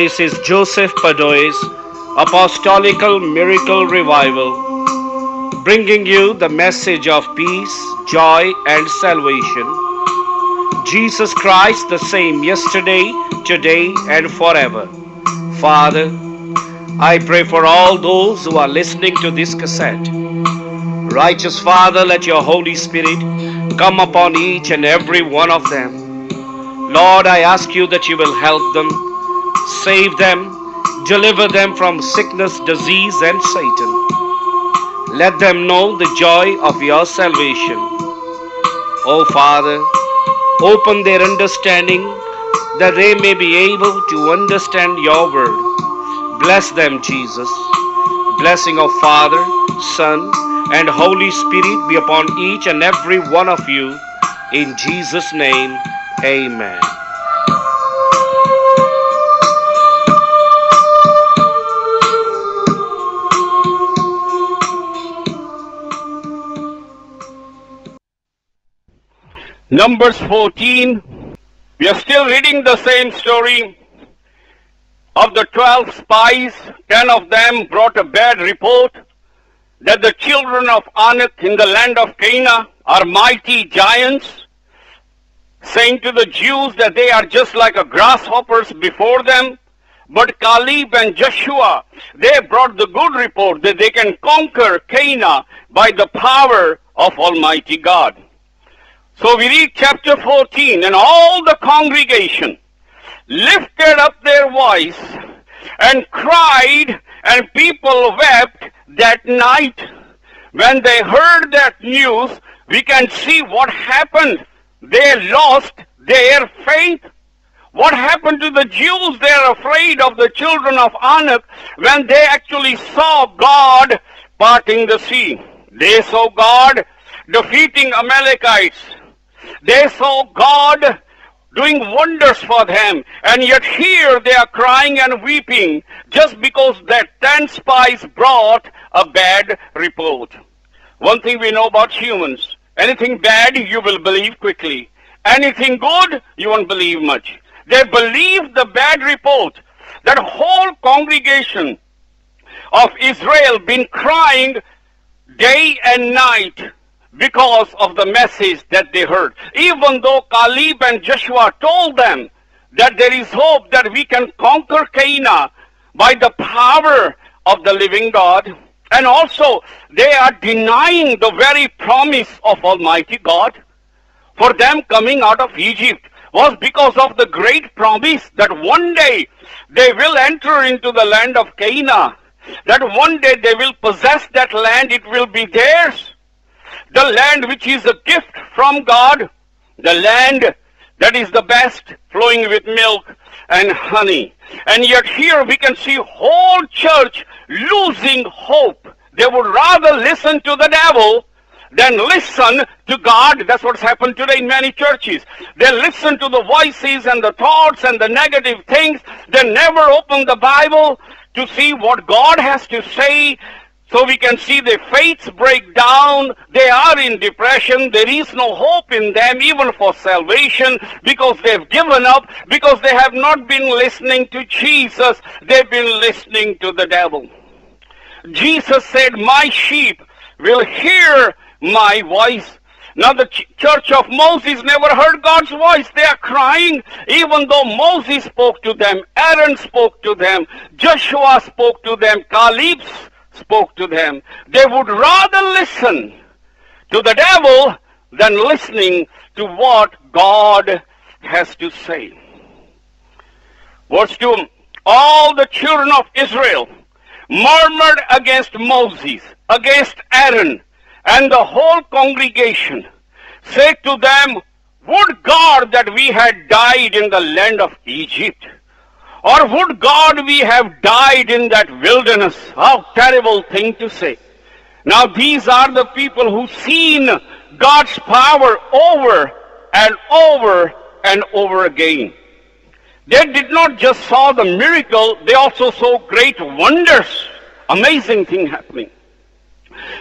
This is Joseph Padoe's Apostolical Miracle Revival, bringing you the message of peace, joy, and salvation. Jesus Christ the same yesterday, today, and forever. Father, I pray for all those who are listening to this cassette. Righteous Father, let your Holy Spirit come upon each and every one of them. Lord, I ask you that you will help them, save them, deliver them from sickness, disease, and Satan. Let them know the joy of your salvation. Oh Father, open their understanding that they may be able to understand your word. Bless them, Jesus. Blessing of Father, Son, and Holy Spirit be upon each and every one of you. In Jesus' name, amen. Numbers 14, we are still reading the same story of the 12 spies. 10 of them brought a bad report that the children of Anak in the land of Canaan are mighty giants, saying to the Jews that they are just like a grasshoppers before them. But Caleb and Joshua, they brought the good report that they can conquer Canaan by the power of Almighty God. So we read chapter 14, and all the congregation lifted up their voice and cried, and people wept that night. When they heard that news, we can see what happened. They lost their faith. What happened to the Jews? They are afraid of the children of Anak when they actually saw God parting the sea. They saw God defeating Amalekites. They saw God doing wonders for them, and yet here they are crying and weeping just because that 10 spies brought a bad report. One thing we know about humans, anything bad you will believe quickly. Anything good you won't believe much. They believed the bad report. That whole congregation of Israel been crying day and night because of the message that they heard. Even though Caleb and Joshua told them that there is hope that we can conquer Canaan by the power of the living God, and also they are denying the very promise of Almighty God. For them coming out of Egypt was because of the great promise that one day they will enter into the land of Canaan, that one day they will possess that land, it will be theirs. The land which is a gift from God, the land that is the best, flowing with milk and honey. And yet here we can see whole church losing hope. They would rather listen to the devil than listen to God. That's what's happened today in many churches. They listen to the voices and the thoughts and the negative things. They never open the Bible to see what God has to say. So we can see their faiths break down. They are in depression. There is no hope in them even for salvation, because they've given up, because they have not been listening to Jesus. They've been listening to the devil. Jesus said, my sheep will hear my voice. Now the church of Moses never heard God's voice. They are crying, even though Moses spoke to them, Aaron spoke to them, Joshua spoke to them, Caleb spoke to them. They would rather listen to the devil than listening to what God has to say. Verse 2, all the children of Israel murmured against Moses, against Aaron, and the whole congregation said to them, would God that we had died in the land of Egypt, or would God we have died in that wilderness? How terrible thing to say. Now these are the people who seen God's power over and over and over again. They did not just saw the miracle, they also saw great wonders, amazing thing happening.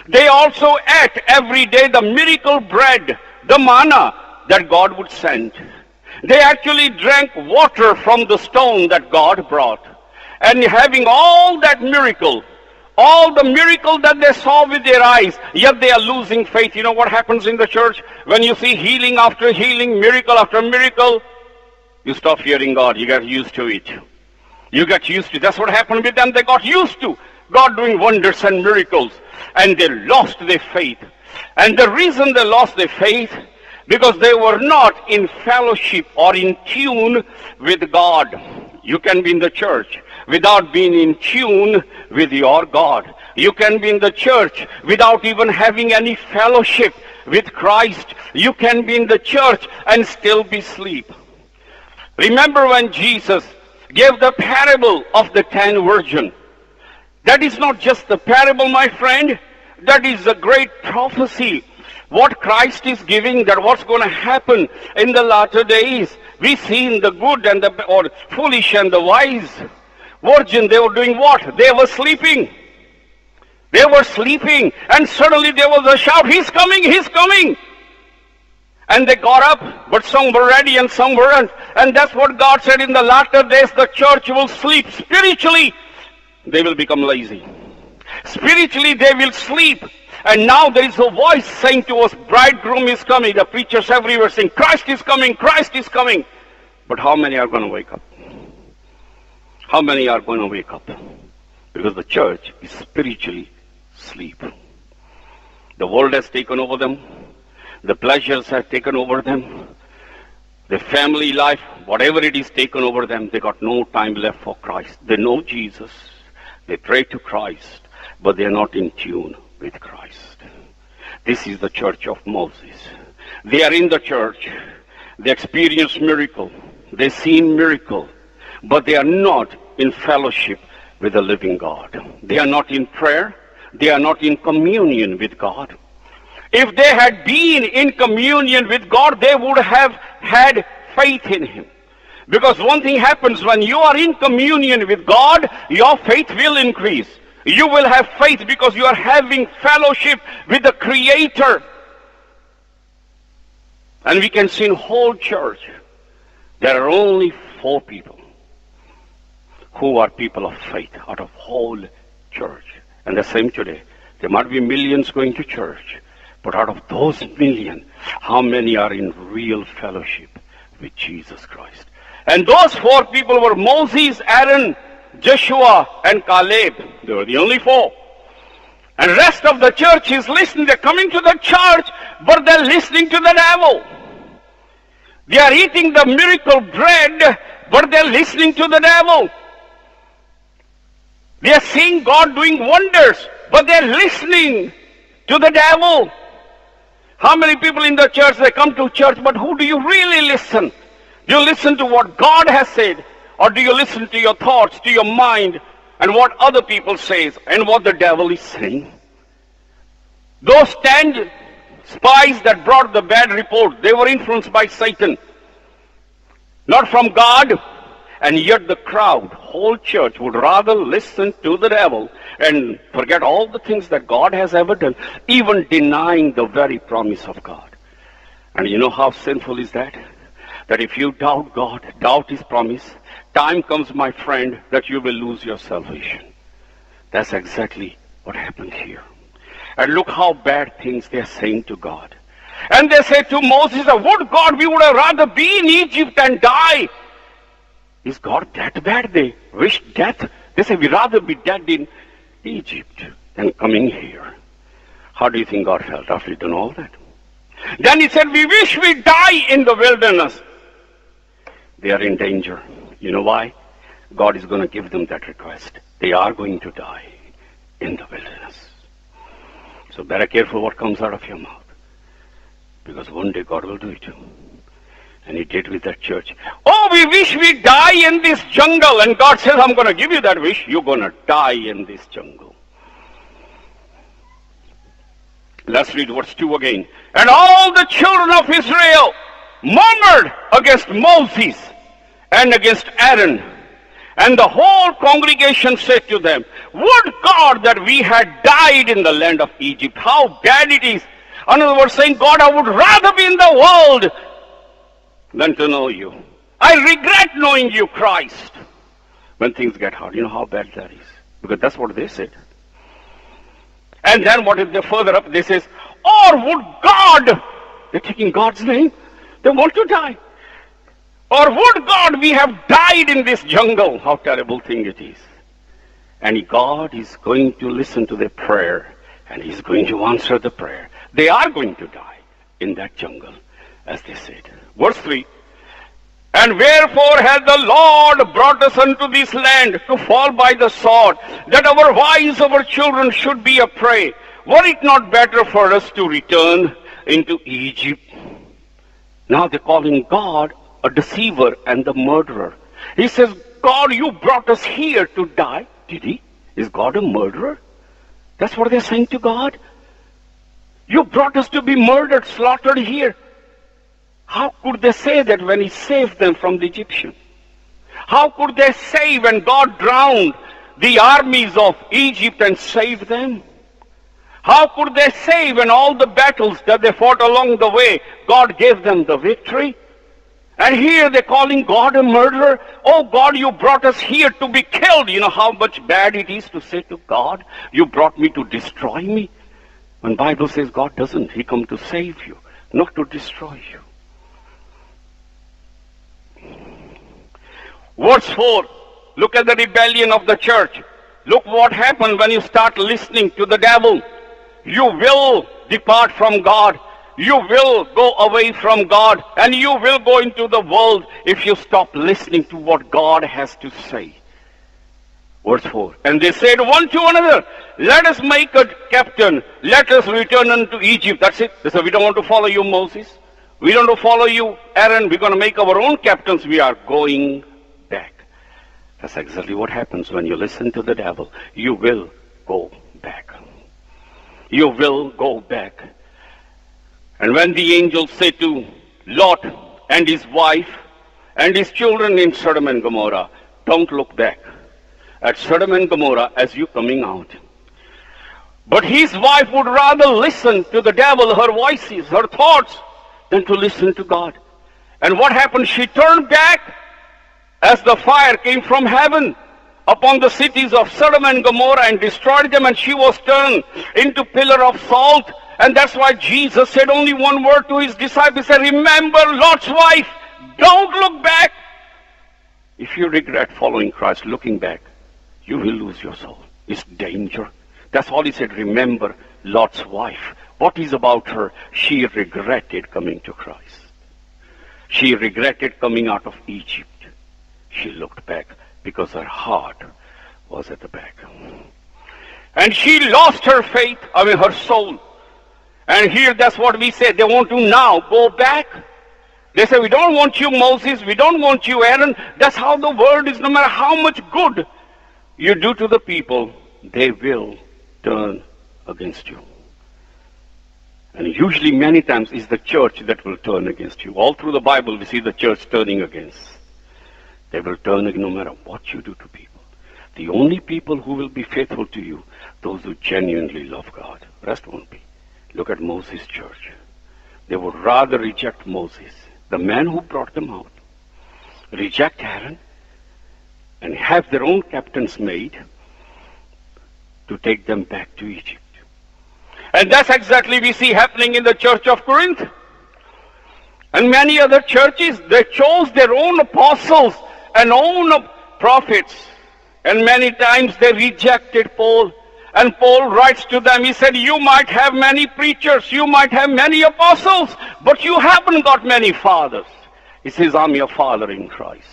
They also ate every day the miracle bread, the manna that God would send. They actually drank water from the stone that God brought. and having all that miracle, all the miracle that they saw with their eyes, yet they are losing faith. You know what happens in the church? When you see healing after healing, miracle after miracle, you stop fearing God. You get used to it. You get used to it. That's what happened with them. They got used to God doing wonders and miracles, and they lost their faith. And the reason they lost their faith, because they were not in fellowship or in tune with God. You can be in the church without being in tune with your God. You can be in the church without even having any fellowship with Christ. You can be in the church and still be asleep. Remember when Jesus gave the parable of the 10 virgins. That is not just the parable, my friend. That is a great prophecy. What Christ is giving, that what's going to happen in the latter days. We see in the good and the or foolish and the wise virgin, they were doing what? They were sleeping. They were sleeping, and suddenly there was a shout, "He's coming, he's coming!" And they got up, but some were ready and some weren't. And that's what God said, in the latter days the church will sleep. Spiritually, they will become lazy. Spiritually, they will sleep. And now there is a voice saying to us, bridegroom is coming. The preachers everywhere saying, Christ is coming, Christ is coming. But how many are going to wake up? How many are going to wake up? Because the church is spiritually asleep. The world has taken over them. The pleasures have taken over them. The family life, whatever it is, taken over them. They got no time left for Christ. They know Jesus. They pray to Christ, but they are not in tune with Christ. This is the church of Moses. They are in the church. They experience miracle. They see miracle, but they are not in fellowship with the living God. They are not in prayer. They are not in communion with God. If they had been in communion with God, they would have had faith in Him. Because one thing happens when you are in communion with God, your faith will increase. You will have faith because you are having fellowship with the Creator. And we can see in whole church, there are only 4 people who are people of faith out of whole church. And the same today. There might be millions going to church, but out of those millions, how many are in real fellowship with Jesus Christ? And those 4 people were Moses, Aaron, Joshua, and Caleb. They were the only 4. And rest of the church is listening. They're coming to the church, but they're listening to the devil. They are eating the miracle bread, but they're listening to the devil. They are seeing God doing wonders, but they're listening to the devil. How many people in the church, they come to church, but who do you really listen? Do you listen to what God has said, or do you listen to your thoughts, to your mind, and what other people say, and what the devil is saying? Those 10 spies that brought the bad report, they were influenced by Satan, not from God. And yet the crowd, whole church, would rather listen to the devil and forget all the things that God has ever done, even denying the very promise of God. And you know how sinful is that? That if you doubt God, doubt His promise, time comes, my friend, that you will lose your salvation. That's exactly what happened here. And look how bad things they are saying to God. And they say to Moses, would God, we would have rather be in Egypt and die. Is God that bad? They wish death. They say, we'd rather be dead in Egypt than coming here. How do you think God felt after He'd done all that? Then He said, we wish we die in the wilderness. They are in danger. You know why? God is going to give them that request. They are going to die in the wilderness. So better careful what comes out of your mouth. Because one day God will do it. And He did with that church. Oh, we wish we die in this jungle. And God says, I'm going to give you that wish. You're going to die in this jungle. Let's read verse 2 again. And all the children of Israel murmured against Moses and against Aaron. And the whole congregation said to them, would God that we had died in the land of Egypt. How bad it is. In other words, saying, God, I would rather be in the world than to know you. I regret knowing you, Christ. when things get hard. You know how bad that is? Because that's what they said. And then what if they further up? They says, or would God, they're taking God's name, they want to die. Or would God we have died in this jungle? How terrible thing it is. And God is going to listen to their prayer, and He's going to answer the prayer. They are going to die in that jungle, as they said. Verse 3. And wherefore hath the Lord brought us unto this land to fall by the sword, that our wives, our children should be a prey? Were it not better for us to return into Egypt? Now they're calling God a deceiver and the murderer. He says, God, you brought us here to die. Did He? Is God a murderer? That's what they're saying to God. You brought us to be murdered, slaughtered here. How could they say that when He saved them from the Egyptians? How could they say when God drowned the armies of Egypt and saved them? How could they say when all the battles that they fought along the way, God gave them the victory? And here they're calling God a murderer. Oh God, you brought us here to be killed. You know how much bad it is to say to God, you brought me to destroy me. When Bible says God doesn't, He come to save you, not to destroy you. Verse 4, look at the rebellion of the church. Look what happened when you start listening to the devil. You will depart from God. You will go away from God, and you will go into the world if you stop listening to what God has to say. Verse 4, and they said one to another, let us make a captain, let us return unto Egypt. That's it. They said, we don't want to follow you, Moses. We don't want to follow you, Aaron. We're going to make our own captains. We are going back. That's exactly what happens when you listen to the devil. You will go back. You will go back. And when the angels said to Lot and his wife and his children in Sodom and Gomorrah, don't look back at Sodom and Gomorrah as you coming out. But his wife would rather listen to the devil, her voices, her thoughts, than to listen to God. And what happened? She turned back as the fire came from heaven upon the cities of Sodom and Gomorrah and destroyed them, and she was turned into pillar of salt. And that's why Jesus said only one word to His disciples. He said, remember Lot's wife. Don't look back. If you regret following Christ, looking back, you will lose your soul. It's danger. That's all He said. Remember Lot's wife. What is about her? She regretted coming to Christ. She regretted coming out of Egypt. She looked back because her heart was at the back. And she lost her faith, her soul. And here that's what we say. They want to now go back. They say, we don't want you, Moses. We don't want you, Aaron. That's how the world is. No matter how much good you do to the people, they will turn against you. And usually many times it's the church that will turn against you. All through the Bible we see the church turning against. They will turn no matter what you do to people. The only people who will be faithful to you, those who genuinely love God. The rest won't be. Look at Moses' church. They would rather reject Moses, the man who brought them out, reject Aaron, and have their own captains made to take them back to Egypt. And that's exactly we see happening in the church of Corinth. And many other churches, they chose their own apostles and own prophets. And many times they rejected Paul. And Paul writes to them, he said, you might have many preachers, you might have many apostles, but you haven't got many fathers. He says, I'm your father in Christ.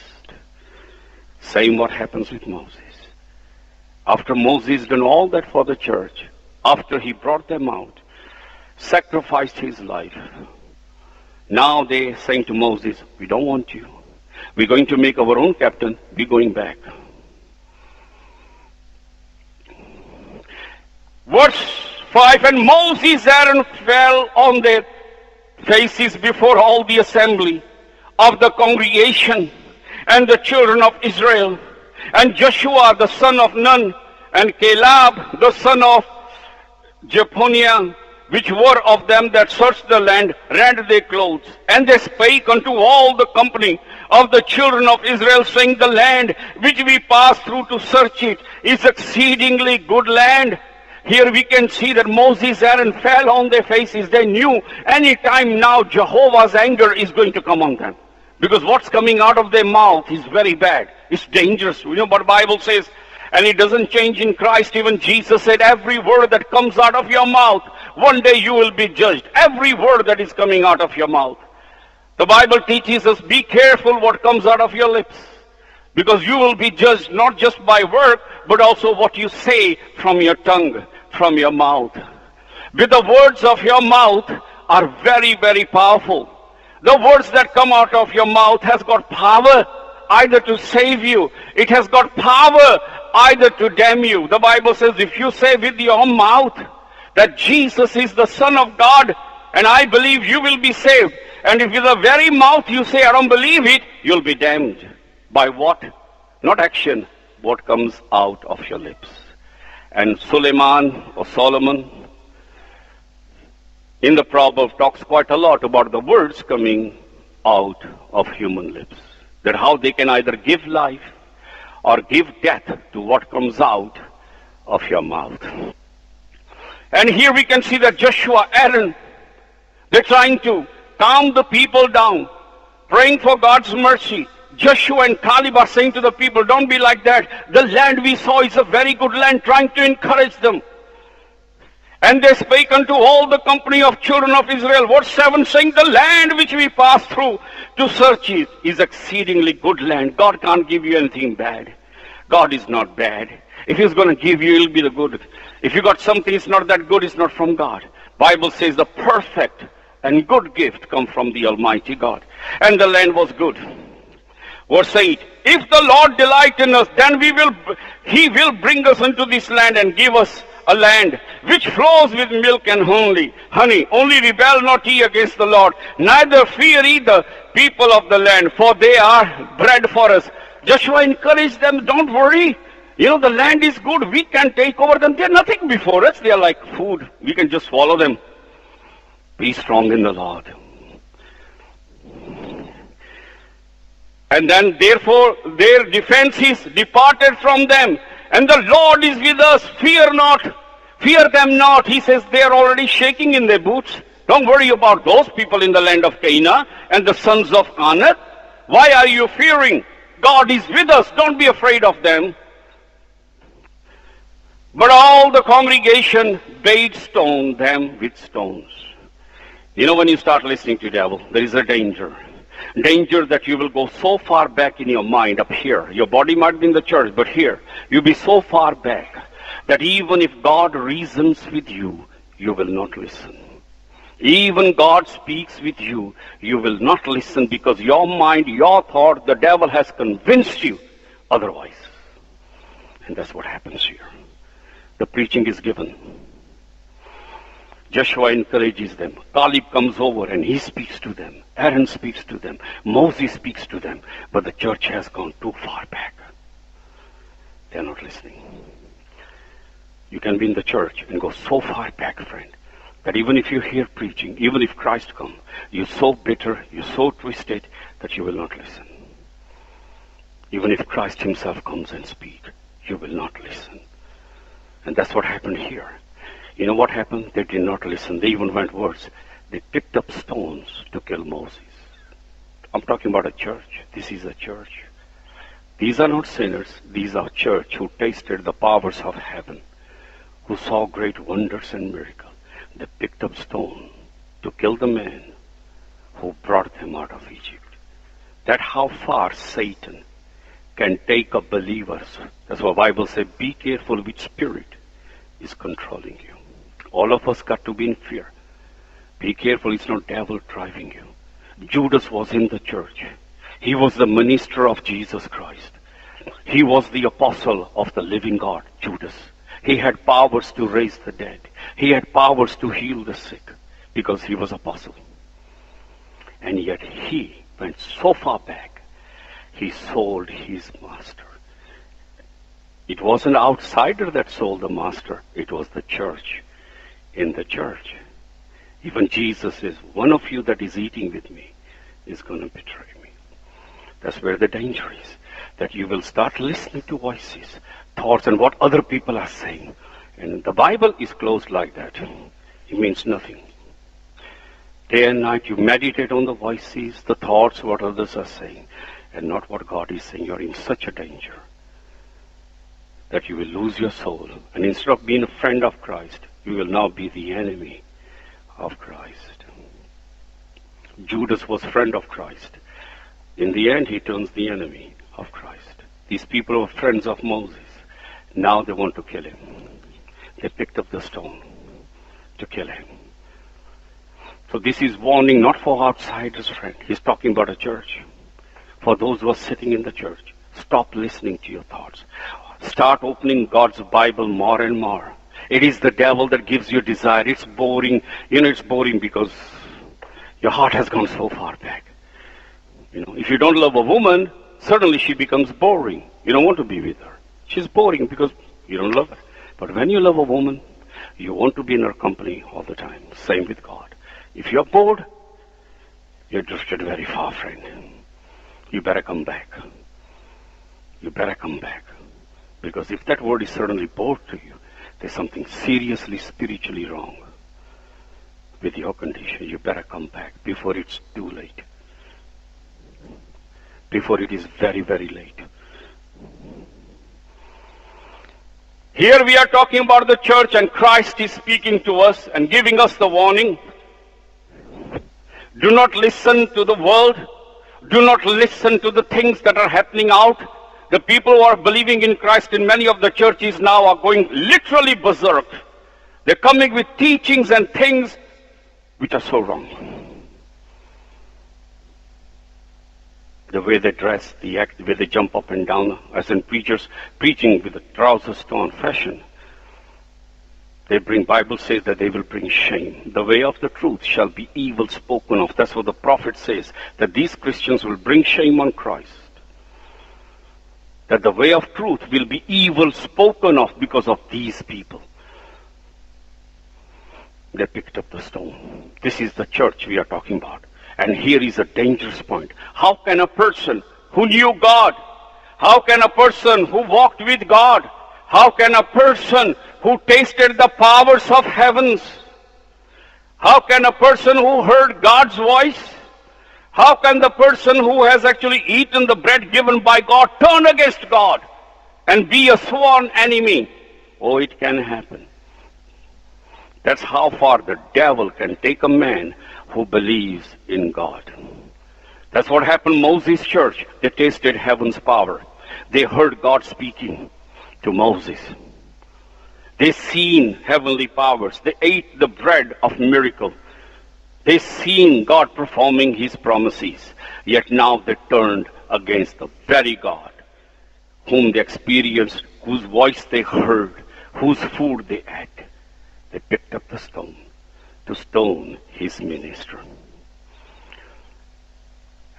Same what happens with Moses. After Moses done all that for the church, after he brought them out, sacrificed his life, now they saying to Moses, we don't want you. We're going to make our own captain. We're going back. Verse 5, and Moses and Aaron fell on their faces before all the assembly of the congregation and the children of Israel. And Joshua the son of Nun and Caleb the son of Jephunneh, which were of them that searched the land, rent their clothes. And they spake unto all the company of the children of Israel, saying, the land which we passed through to search it is exceedingly good land. Here we can see that Moses, Aaron fell on their faces. They knew any time now Jehovah's anger is going to come on them. Because what's coming out of their mouth is very bad. It's dangerous. You know what the Bible says? And it doesn't change in Christ. Even Jesus said, every word that comes out of your mouth, one day you will be judged. Every word that is coming out of your mouth. The Bible teaches us, be careful what comes out of your lips. Because you will be judged not just by word, but also what you say from your tongue, from your mouth. With the words of your mouth are very, very powerful. The words that come out of your mouth has got power either to save you. It has got power either to damn you. The Bible says, if you say with your mouth that Jesus is the Son of God, and I believe, you will be saved. And if with the very mouth you say, I don't believe it, you'll be damned. By what? Not action, what comes out of your lips. And Suleiman or Solomon in the proverb talks quite a lot about the words coming out of human lips. That how they can either give life or give death to what comes out of your mouth. And here we can see that Joshua, Aaron, they're trying to calm the people down, praying for God's mercy. Joshua and Caleb are saying to the people, don't be like that. The land we saw is a very good land, trying to encourage them. And they spake unto all the company of children of Israel. Verse 7 saying, the land which we passed through to search it is exceedingly good land. God can't give you anything bad. God is not bad. If He's going to give you, it'll be the good. If you got something, it's not that good, it's not from God. Bible says the perfect and good gift come from the Almighty God. And the land was good. Verse 8, if the Lord delight in us, then He will bring us into this land and give us a land which flows with milk and honey. Only rebel not ye against the Lord, neither fear ye the people of the land, for they are bread for us. Joshua encouraged them, don't worry. You know, the land is good. We can take over them. They're nothing before us. They are like food. We can just swallow them. Be strong in the Lord. And then, therefore, their defense is departed from them. And the Lord is with us. Fear not. Fear them not. He says they are already shaking in their boots. Don't worry about those people in the land of Canaan and the sons of Anak. Why are you fearing? God is with us. Don't be afraid of them. But all the congregation bade stone them with stones. You know, when you start listening to the devil, there is a danger. Danger that you will go so far back in your mind, up here. Your body might be in the church, but here, you'll be so far back that even if God reasons with you, you will not listen. Even God speaks with you, you will not listen, because your mind, your thought, the devil has convinced you otherwise. And that's what happens here. The preaching is given. Joshua encourages them. Caleb comes over and he speaks to them. Aaron speaks to them. Moses speaks to them. But the church has gone too far back. They are not listening. You can be in the church and go so far back, friend, that even if you hear preaching, even if Christ comes, you're so bitter, you're so twisted that you will not listen. Even if Christ Himself comes and speaks, you will not listen. And that's what happened here. You know what happened? They did not listen. They even went worse. They picked up stones to kill Moses. I'm talking about a church. This is a church. These are not sinners. These are church who tasted the powers of heaven, who saw great wonders and miracles. They picked up stone to kill the man who brought them out of Egypt. That's how far Satan can take a believer. That's why the Bible says, be careful which spirit is controlling you. All of us got to be in fear. Be careful, it's not devil driving you. Judas was in the church. He was the minister of Jesus Christ. He was the apostle of the living God, Judas. He had powers to raise the dead. He had powers to heal the sick because he was apostle. And yet he went so far back, he sold his master. It was an outsider that sold the master. It was the church. In the church, even Jesus says, one of you that is eating with me is going to betray me. That's where the danger is. That you will start listening to voices, thoughts, and what other people are saying. And the Bible is closed like that. It means nothing. Day and night you meditate on the voices, the thoughts, what others are saying, and not what God is saying. You're in such a danger that you will lose your soul. And instead of being a friend of Christ, you will now be the enemy of Christ. Judas was friend of Christ. In the end, he turns the enemy of Christ. These people were friends of Moses. Now they want to kill him. They picked up the stone to kill him. So this is warning not for outsiders, friend. He's talking about a church. For those who are sitting in the church, stop listening to your thoughts. Start opening God's Bible more and more. It is the devil that gives you desire. It's boring. It's boring because your heart has gone so far back. If you don't love a woman, suddenly she becomes boring. You don't want to be with her. She's boring because you don't love her. But when you love a woman, you want to be in her company all the time. Same with God. If you're bored, you're drifted very far, friend. You better come back. You better come back. Because if that word is suddenly bored to you, there's something seriously spiritually wrong with your condition. You better come back before it's too late. Before it is very, very late. Here we are talking about the church, and Christ is speaking to us and giving us the warning. Do not listen to the world. Do not listen to the things that are happening out. The people who are believing in Christ in many of the churches now are going literally berserk. They're coming with teachings and things which are so wrong. The way they dress, the act, the way they jump up and down, as in preachers preaching with the trousers torn fashion. They bring, Bible says that they will bring shame. The way of the truth shall be evil spoken of. That's what the prophet says, that these Christians will bring shame on Christ. That the way of truth will be evil spoken of because of these people. They picked up the stone. This is the church we are talking about. And here is a dangerous point. How can a person who knew God, how can a person who walked with God, how can a person who tasted the powers of heavens, how can a person who heard God's voice, how can the person who has actually eaten the bread given by God turn against God and be a sworn enemy? Oh, it can happen. That's how far the devil can take a man who believes in God. That's what happened to Moses' church. They tasted heaven's power. They heard God speaking to Moses. They seen heavenly powers. They ate the bread of miracle. They seen God performing his promises. Yet now they turned against the very God whom they experienced, whose voice they heard, whose food they ate. They picked up the stone to stone his minister.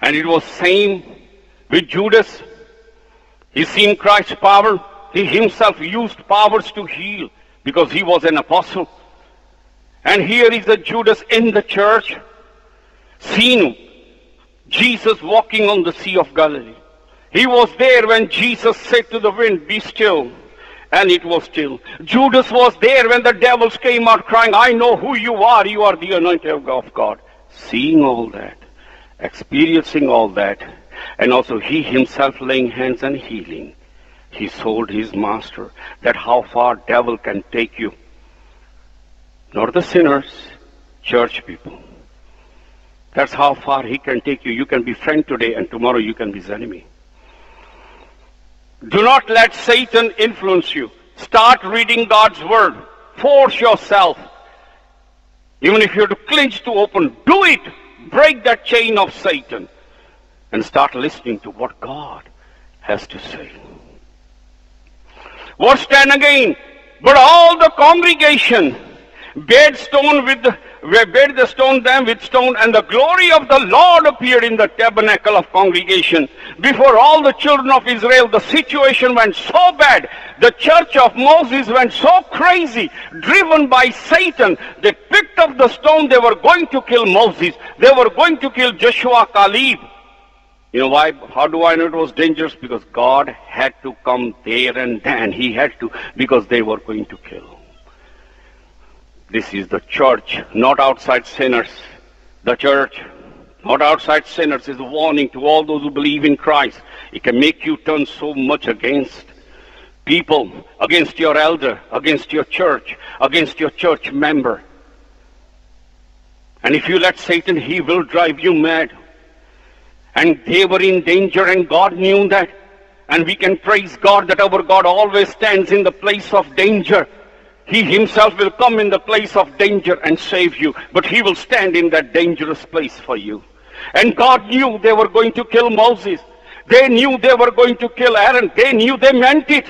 And it was same with Judas. He seen Christ's power. He himself used powers to heal because he was an apostle. And here is the Judas in the church, seen Jesus walking on the Sea of Galilee. He was there when Jesus said to the wind, "Be still," and it was still. Judas was there when the devils came out crying, "I know who you are the anointed of God." Seeing all that, experiencing all that, and also he himself laying hands and healing, he sold his master. That how far devil can take you. Not the sinners, church people. That's how far he can take you. You can be friend today and tomorrow you can be his enemy. Do not let Satan influence you. Start reading God's word. Force yourself. Even if you have to clinch to open, do it. Break that chain of Satan and start listening to what God has to say. Verse 10 again. But all the congregation bade the stone them with stone, and the glory of the Lord appeared in the tabernacle of congregation. Before all the children of Israel, the situation went so bad. The church of Moses went so crazy, driven by Satan. They picked up the stone. They were going to kill Moses. They were going to kill Joshua, Caleb. You know why? How do I know it was dangerous? Because God had to come there and then. He had to, because they were going to kill. This is the church, not outside sinners. The church, not outside sinners, is a warning to all those who believe in Christ. It can make you turn so much against people, against your elder, against your church member. And if you let Satan, he will drive you mad. And they were in danger, and God knew that. And we can praise God that our God always stands in the place of danger. He himself will come in the place of danger and save you. But he will stand in that dangerous place for you. And God knew they were going to kill Moses. They knew they were going to kill Aaron. They knew they meant it.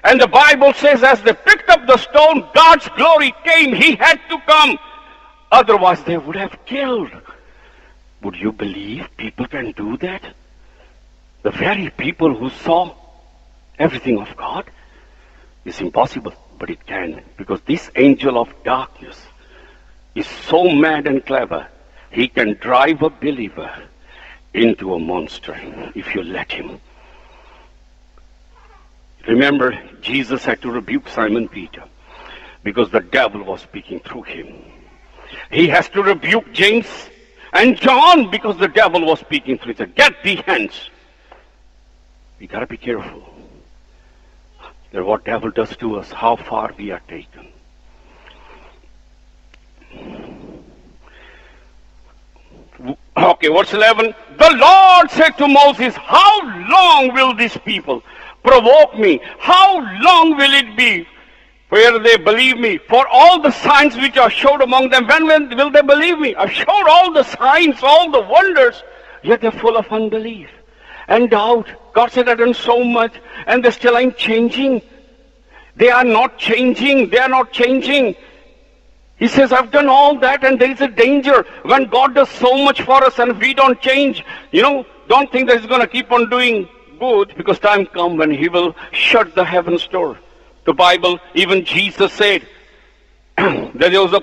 And the Bible says as they picked up the stone, God's glory came. He had to come. Otherwise they would have killed. Would you believe people can do that? The very people who saw everything of God? It's impossible, but it can. Because this angel of darkness is so mad and clever, he can drive a believer into a monster if you let him. Remember, Jesus had to rebuke Simon Peter because the devil was speaking through him. He has to rebuke James and John because the devil was speaking through them. Get thee hence. We got to be careful that what devil does to us, how far we are taken. Okay, verse 11. The Lord said to Moses, how long will these people provoke me? How long will it be where they believe me? For all the signs which are showed among them, when will they believe me? I showed all the signs, all the wonders, yet they're full of unbelief and doubt. God said, I've done so much, and they still ain't changing. They are not changing. They are not changing. He says, I've done all that, and there is a danger when God does so much for us and we don't change. You know, don't think that He's going to keep on doing good, because time comes when He will shut the heaven's door. The Bible, even Jesus said, that there was a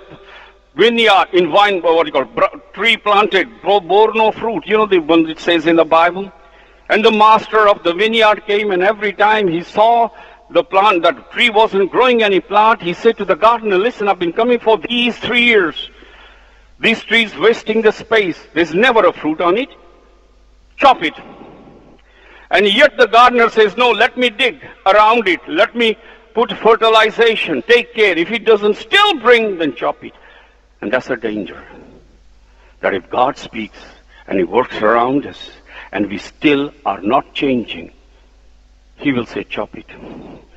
vineyard in vine, what you call, tree planted, bore no fruit. You know the one it says in the Bible? And the master of the vineyard came, and every time he saw the plant, that tree wasn't growing any plant, he said to the gardener, listen, I've been coming for these 3 years. This tree is wasting the space. There's never a fruit on it. Chop it. And yet the gardener says, no, let me dig around it. Let me put fertilization. Take care. If it doesn't still bring, then chop it. And that's a danger. That if God speaks and He works around us and we still are not changing, He will say, chop it.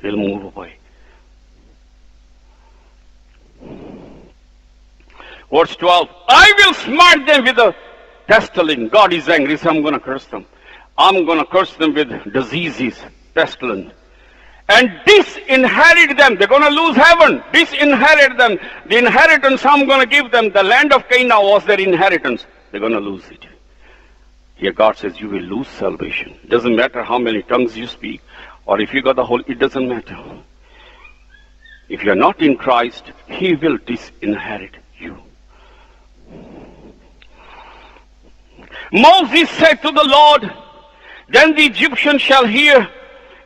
He'll move away. Verse 12, I will smite them with a pestilence. God is angry, so I'm going to curse them. I'm going to curse them with diseases, pestilence. And disinherit them. They're going to lose heaven. Disinherit them. The inheritance I'm going to give them, the land of Canaan was their inheritance. They're going to lose it. Here God says you will lose salvation. It doesn't matter how many tongues you speak, or if you got the whole, it doesn't matter. If you're not in Christ, He will disinherit you. Moses said to the Lord, then the Egyptians shall hear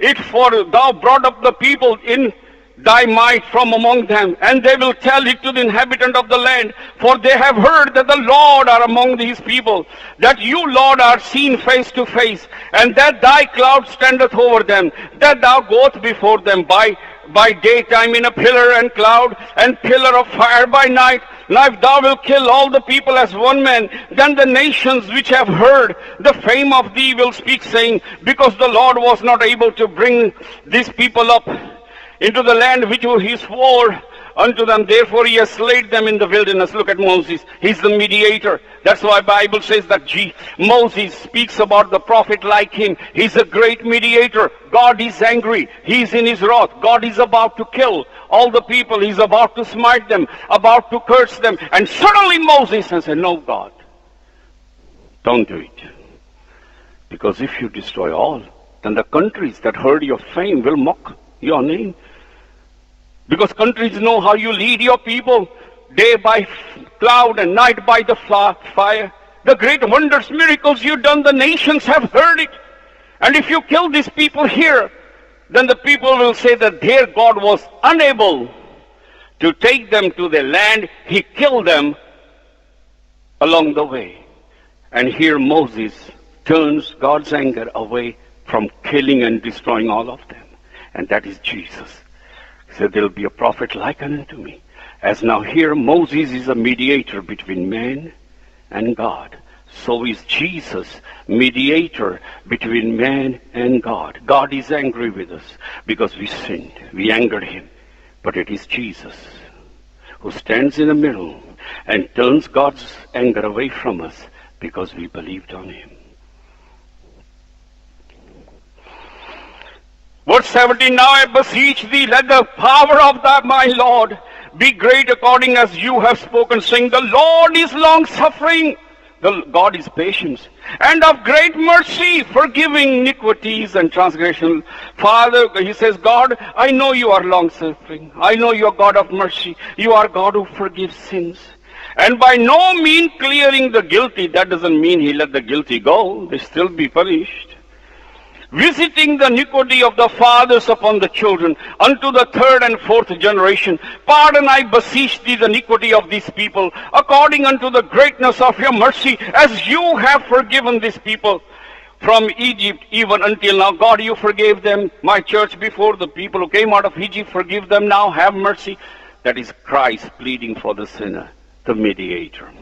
it, for thou brought up the people in thy might from among them, and they will tell it to the inhabitant of the land, for they have heard that the Lord are among these people, that you, Lord, are seen face to face, and that thy cloud standeth over them, that thou goest before them by daytime in a pillar and cloud, and pillar of fire by night. Now if thou wilt kill all the people as one man, then the nations which have heard the fame of thee will speak, saying, because the Lord was not able to bring these people up into the land which He swore unto them, therefore He has slain them in the wilderness. Look at Moses. He's the mediator. That's why the Bible says that Moses speaks about the prophet like him. He's a great mediator. God is angry. He's in His wrath. God is about to kill all the people. He's about to smite them, about to curse them. And suddenly Moses said, no, God, don't do it. Because if you destroy all, then the countries that heard your fame will mock your name. Because countries know how you lead your people, day by cloud and night by the fire. The great wonders, miracles you've done, the nations have heard it. And if you kill these people here, then the people will say that their God was unable to take them to the land. He killed them along the way. And here Moses turns God's anger away from killing and destroying all of them. And that is Jesus. He said, there will be a prophet like unto me. As now here Moses is a mediator between man and God, so is Jesus mediator between man and God. God is angry with us because we sinned. We angered him. But it is Jesus who stands in the middle and turns God's anger away from us because we believed on him. Verse 17, now I beseech thee, let the power of my Lord be great according as you have spoken, saying, the Lord is long-suffering. God is patient and of great mercy, forgiving iniquities and transgression. Father, he says, God, I know you are long-suffering. I know you are God of mercy. You are God who forgives sins. And by no means clearing the guilty. That doesn't mean he let the guilty go. They still be punished. Visiting the iniquity of the fathers upon the children, unto the third and fourth generation. Pardon, I beseech thee, the iniquity of these people, according unto the greatness of your mercy, as you have forgiven these people from Egypt even until now. God, you forgave them, my church, before. The people who came out of Egypt, forgive them now, have mercy. That is Christ pleading for the sinner, the mediator.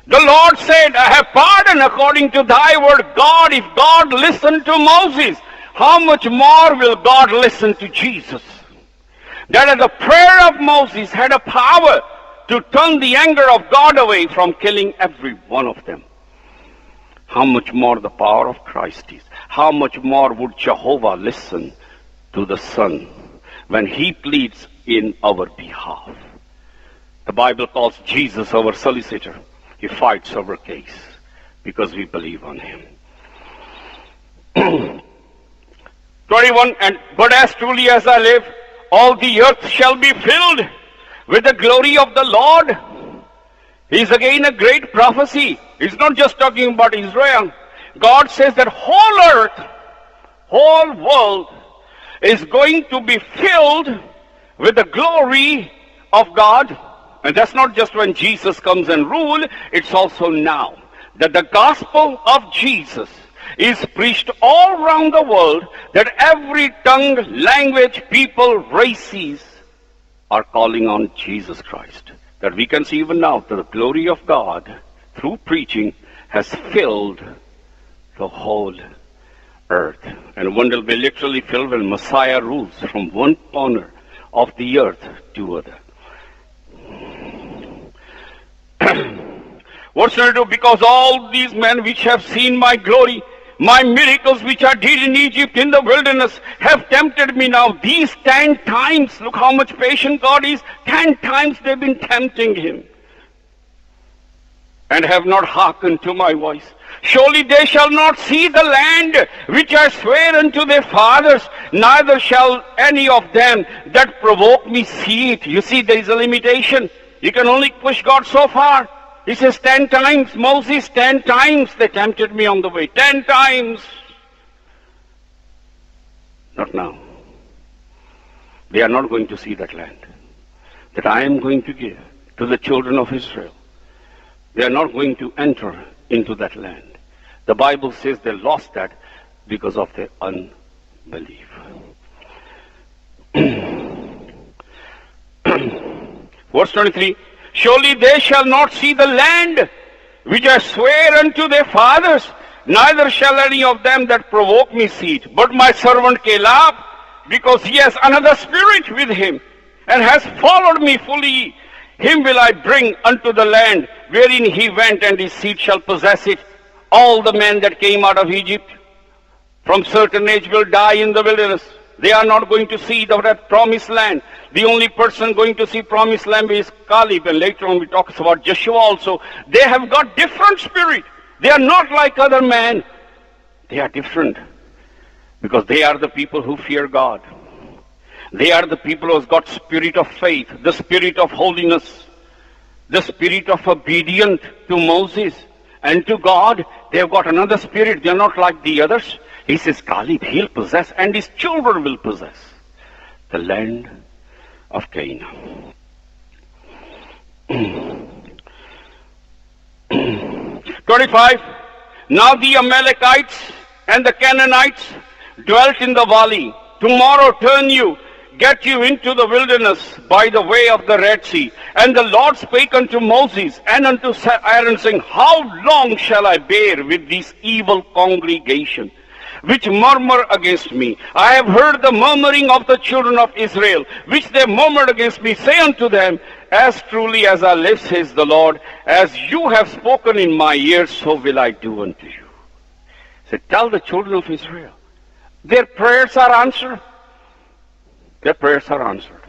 The Lord said, I have pardoned according to thy word. God, if God listened to Moses, how much more will God listen to Jesus? That the prayer of Moses had a power to turn the anger of God away from killing every one of them. How much more the power of Christ is. How much more would Jehovah listen to the Son when he pleads in our behalf? The Bible calls Jesus our solicitor. He fights our case because we believe on him. 21, but as truly as I live, all the earth shall be filled with the glory of the Lord. Is again a great prophecy. It's not just talking about Israel. God says that whole earth, whole world is going to be filled with the glory of God. And that's not just when Jesus comes and rule, it's also now. That the gospel of Jesus is preached all around the world, that every tongue, language, people, races are calling on Jesus Christ. That we can see even now that the glory of God through preaching has filled the whole earth. And one will be literally filled when Messiah rules from one corner of the earth to other. What shall I do? Because all these men which have seen my glory, my miracles which I did in Egypt in the wilderness, have tempted me now. These 10 times, look how much patient God is. 10 times they've been tempting him, and have not hearkened to my voice. Surely they shall not see the land which I swear unto their fathers, neither shall any of them that provoke me see it. You see, there is a limitation. You can only push God so far. He says 10 times, Moses, 10 times they tempted me on the way. 10 times. Not now. They are not going to see that land that I am going to give to the children of Israel. They are not going to enter into that land. The Bible says they lost that because of their unbelief. Verse 23, surely they shall not see the land which I swear unto their fathers, neither shall any of them that provoke me see it. But my servant Caleb, because he has another spirit with him, and has followed me fully, him will I bring unto the land wherein he went, and his seed shall possess it. All the men that came out of Egypt from certain age will die in the wilderness. They are not going to see the promised land. The only person going to see promised land is Caleb, and later on we talk about Joshua also. They have got different spirit. They are not like other men. They are different because they are the people who fear God. They are the people who have got spirit of faith, the spirit of holiness, the spirit of obedience to Moses, And to God, they've got another spirit. They're not like the others. He says, Caleb, he'll possess, and his children will possess the land of Canaan. 25. Now the Amalekites and the Canaanites dwelt in the valley. Tomorrow turn you, get you into the wilderness by the way of the Red Sea. And the Lord spake unto Moses and unto Aaron, saying, How long shall I bear with this evil congregation, which murmur against me? I have heard the murmuring of the children of Israel, which they murmured against me. Say unto them, As truly as I live, says the Lord, as you have spoken in my ears, so will I do unto you. So tell the children of Israel, their prayers are answered. Their prayers are answered.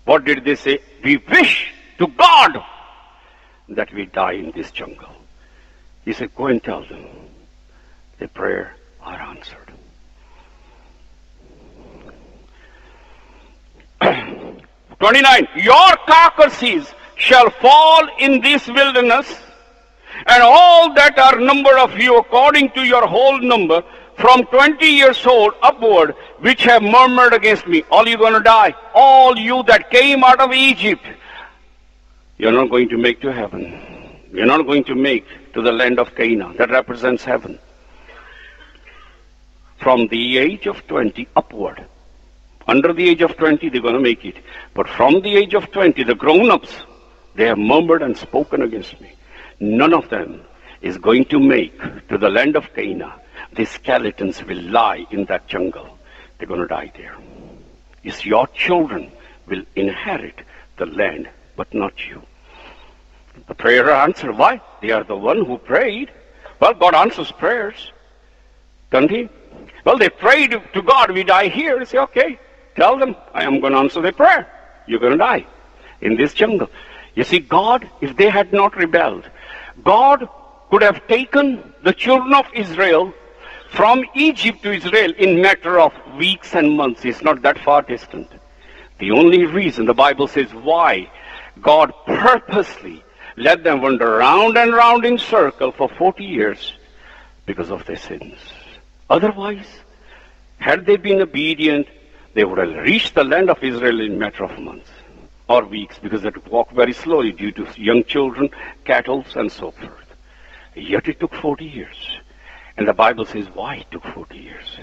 What did they say? We wish to God that we die in this jungle. He said, go and tell them their prayer are answered. 29. Your carcasses shall fall in this wilderness, and all that are number of you according to your whole number, from 20 years old upward, which have murmured against me. All you going to die. All you that came out of Egypt, you're not going to make to heaven. You're not going to make to the land of Canaan. That represents heaven. From the age of 20 upward. Under the age of 20, they're going to make it. But from the age of 20, the grown-ups, they have murmured and spoken against me. None of them is going to make to the land of Canaan. The skeletons will lie in that jungle. They're going to die there. It's your children will inherit the land, but not you. The prayer answer. Why? They are the one who prayed. Well, God answers prayers. Doesn't he? Well, they prayed to God, we die here. They say, okay, tell them, I am going to answer their prayer. You're going to die in this jungle. You see, God, if they had not rebelled, God could have taken the children of Israel from Egypt to Israel in matter of weeks and months. It's not that far distant. The only reason the Bible says why God purposely let them wander round and round in circle for 40 years because of their sins. Otherwise, had they been obedient, they would have reached the land of Israel in a matter of months or weeks, because they walk very slowly due to young children, cattle, and so forth. Yet it took 40 years. And the Bible says why it took 40 years.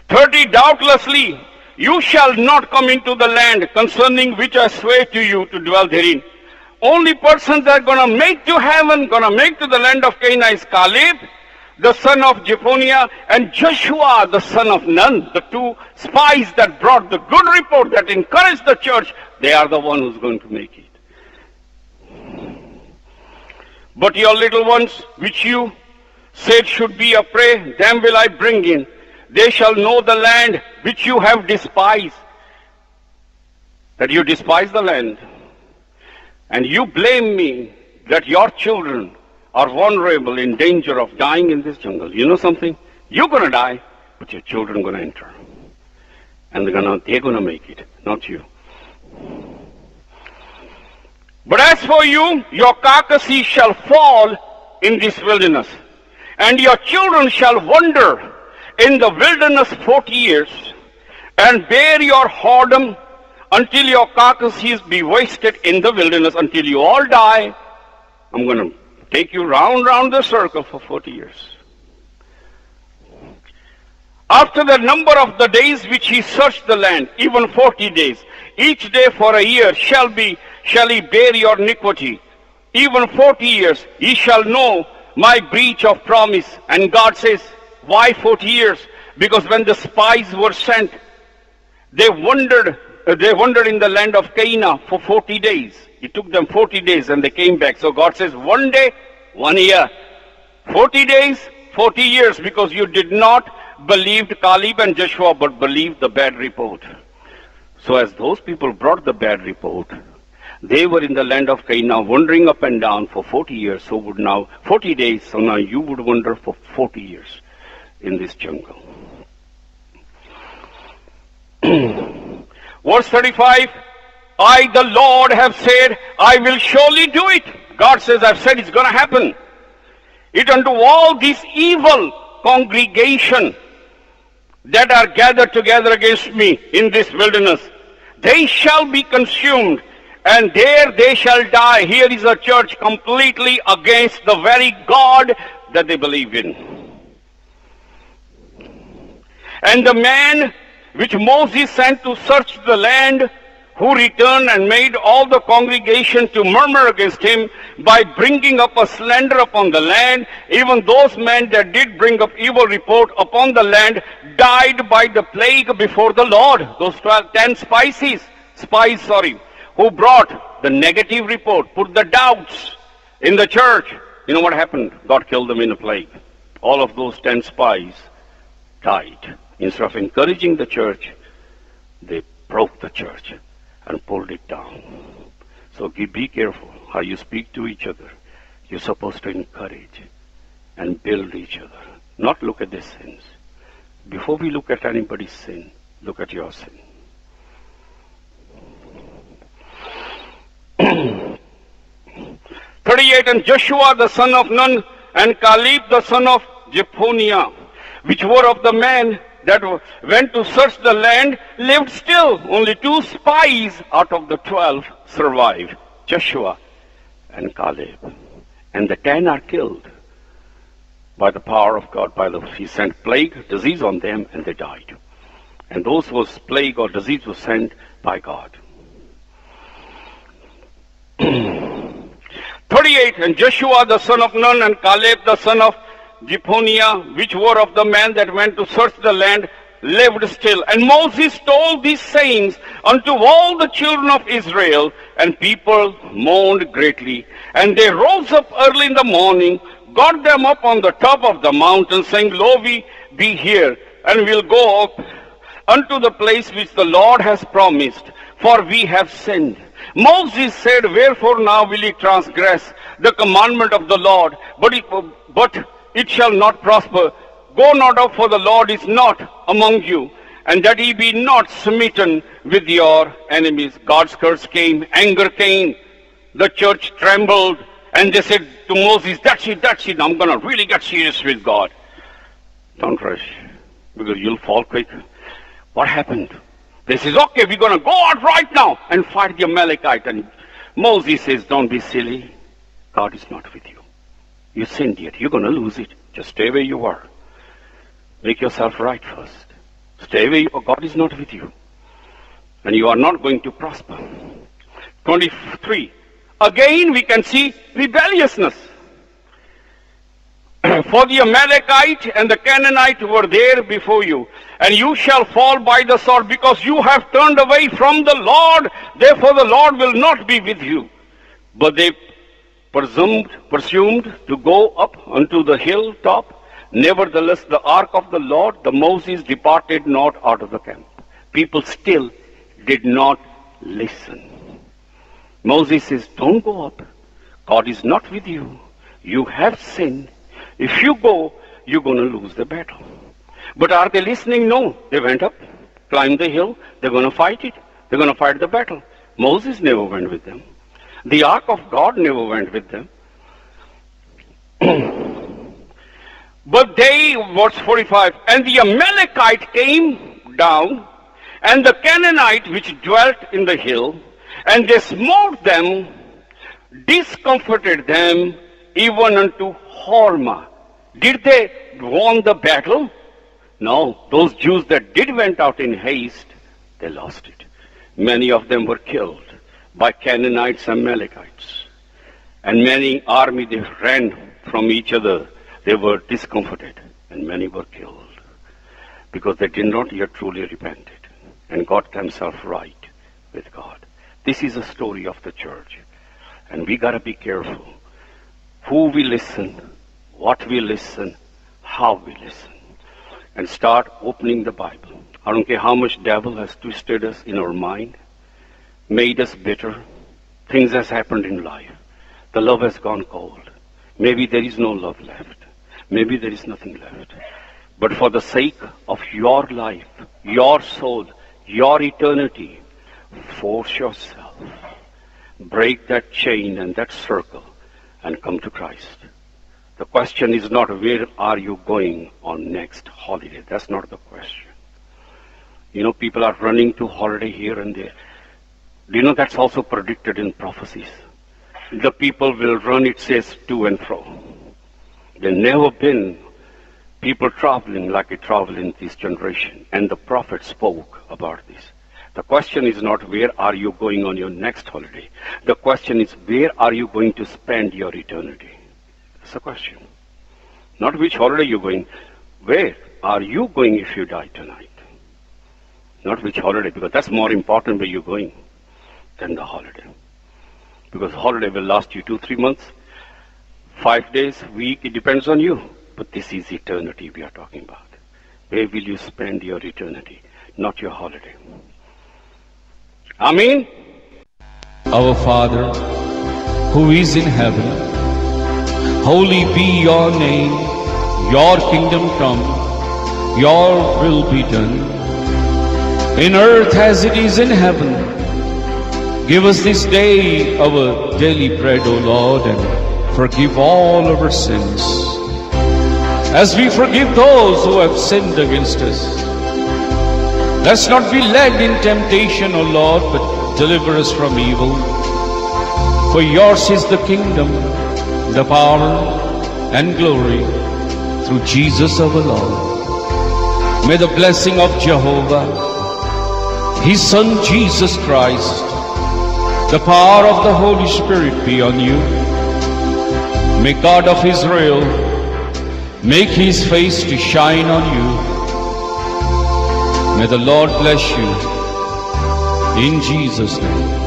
30, doubtlessly, you shall not come into the land concerning which I swear to you to dwell therein. Only persons that are going to make to heaven, going to make to the land of Canaan is Caleb, the son of Jephunneh, and Joshua, the son of Nun, the two spies that brought the good report, that encouraged the church. They are the one who's going to make it. But your little ones, which you said should be a prey, them will I bring in. They shall know the land which you have despised. That you despise the land. And you blame me that your children are vulnerable, in danger of dying in this jungle. You know something? You're going to die, but your children are going to enter. And they're going to make it, not you. But as for you, your carcasses shall fall in this wilderness, and your children shall wander in the wilderness 40 years, and bear your whoredom until your carcasses be wasted in the wilderness, until you all die. I'm going to take you round the circle for 40 years. After the number of the days which he searched the land, even 40 days, each day for a year shall he bear your iniquity. Even 40 years, ye shall know my breach of promise. And God says, why 40 years? Because when the spies were sent, they wandered in the land of Canaan for 40 days. It took them 40 days and they came back. So God says, one day, 1 year. 40 days, 40 years, because you did not believe Caleb and Joshua, but believed the bad report. So as those people brought the bad report, they were in the land of Canaan, wandering up and down for 40 years. So would now 40 days. So now you would wander for 40 years in this jungle. Verse 35. I, the Lord, have said, I will surely do it. God says, I've said it's going to happen. It unto all these evil congregation that are gathered together against me in this wilderness, they shall be consumed, and there they shall die. Here is a church completely against the very God that they believe in. And the man which Moses sent to search the land, who returned and made all the congregation to murmur against him by bringing up a slander upon the land, even those men that did bring up evil report upon the land died by the plague before the Lord. Those 10 spies, who brought the negative report, put the doubts in the church. You know what happened? God killed them in a plague. All of those 10 spies died. Instead of encouraging the church, they broke the church and pulled it down. So be careful how you speak to each other. You're supposed to encourage and build each other, not look at their sins. Before we look at anybody's sin, look at your sin. 38, and Joshua the son of Nun and Caleb the son of Jephunneh, which were of the men that went to search the land, lived still. Only 2 spies out of the 12 survived, Joshua and Caleb. And the 10 are killed by the power of God. He sent plague, disease on them, and they died. And those was plague or disease was sent by God. 38, and Joshua the son of Nun and Caleb the son of Jephunneh, which were of the men that went to search the land, lived still. And Moses told these sayings unto all the children of Israel, and people mourned greatly. And they rose up early in the morning, got them up on the top of the mountain, saying, Lo, we be here, and we'll go up unto the place which the Lord has promised, for we have sinned. Moses said, Wherefore now will ye transgress the commandment of the Lord? But it shall not prosper. Go not up, for the Lord is not among you, and that ye be not smitten with your enemies. God's curse came, anger came, the church trembled, and they said to Moses, that's it, I'm going to really get serious with God. Don't rush, because you'll fall quick. What happened? They says, okay, we're going to go out right now and fight the Amalekite. And Moses says, don't be silly. God is not with you. You sinned yet. You're going to lose it. Just stay where you are. Make yourself right first. Stay where you are. God is not with you. And you are not going to prosper. 23. Again, we can see rebelliousness. For the Amalekite and the Canaanite were there before you, and you shall fall by the sword, because you have turned away from the Lord. Therefore the Lord will not be with you. But they presumed to go up unto the hilltop. Nevertheless, the ark of the Lord, the Moses, departed not out of the camp. People still did not listen. Moses says, don't go up. God is not with you. You have sinned. If you go, you're going to lose the battle. But are they listening? No. They went up, climbed the hill. They're going to fight it. They're going to fight the battle. Moses never went with them. The ark of God never went with them. But they, verse 45, and the Amalekite came down, and the Canaanite which dwelt in the hill, and they smote them, discomforted them, even unto Hormah. Did they won the battle? No. Those Jews that did went out in haste, they lost it. Many of them were killed by Canaanites and Amalekites. And many army, they ran from each other. They were discomforted, and many were killed, because they did not yet truly repented and got themselves right with God. This is a story of the church, and we got to be careful who we listen, what we listen, how we listen, and start opening the Bible. I don't care how much devil has twisted us in our mind, made us bitter. Things has happened in life. The love has gone cold. Maybe there is no love left. Maybe there is nothing left. But for the sake of your life, your soul, your eternity, force yourself. Break that chain and that circle and come to Christ. The question is not where are you going on next holiday. That's not the question. You know, people are running to holiday here and there. Do you know that's also predicted in prophecies? The people will run, it says, to and fro. There never been people traveling like they travel in this generation. And the prophet spoke about this. The question is not where are you going on your next holiday. The question is where are you going to spend your eternity. That's the question. Not which holiday you're going. Where are you going if you die tonight? Not which holiday, because that's more important where you're going than the holiday. Because holiday will last you 2-3 months, 5 days, week, it depends on you. But this is eternity we are talking about. Where will you spend your eternity, not your holiday? Amen. Our Father, who is in heaven, holy be your name, your kingdom come, your will be done, in earth as it is in heaven. Give us this day our daily bread, O Lord, and forgive all our sins, as we forgive those who have sinned against us. Let's not be led in temptation, O Lord, but deliver us from evil. For yours is the kingdom, the power, and glory, through Jesus our Lord. May the blessing of Jehovah, His Son Jesus Christ, the power of the Holy Spirit be on you. May God of Israel make His face to shine on you. May the Lord bless you in Jesus' name.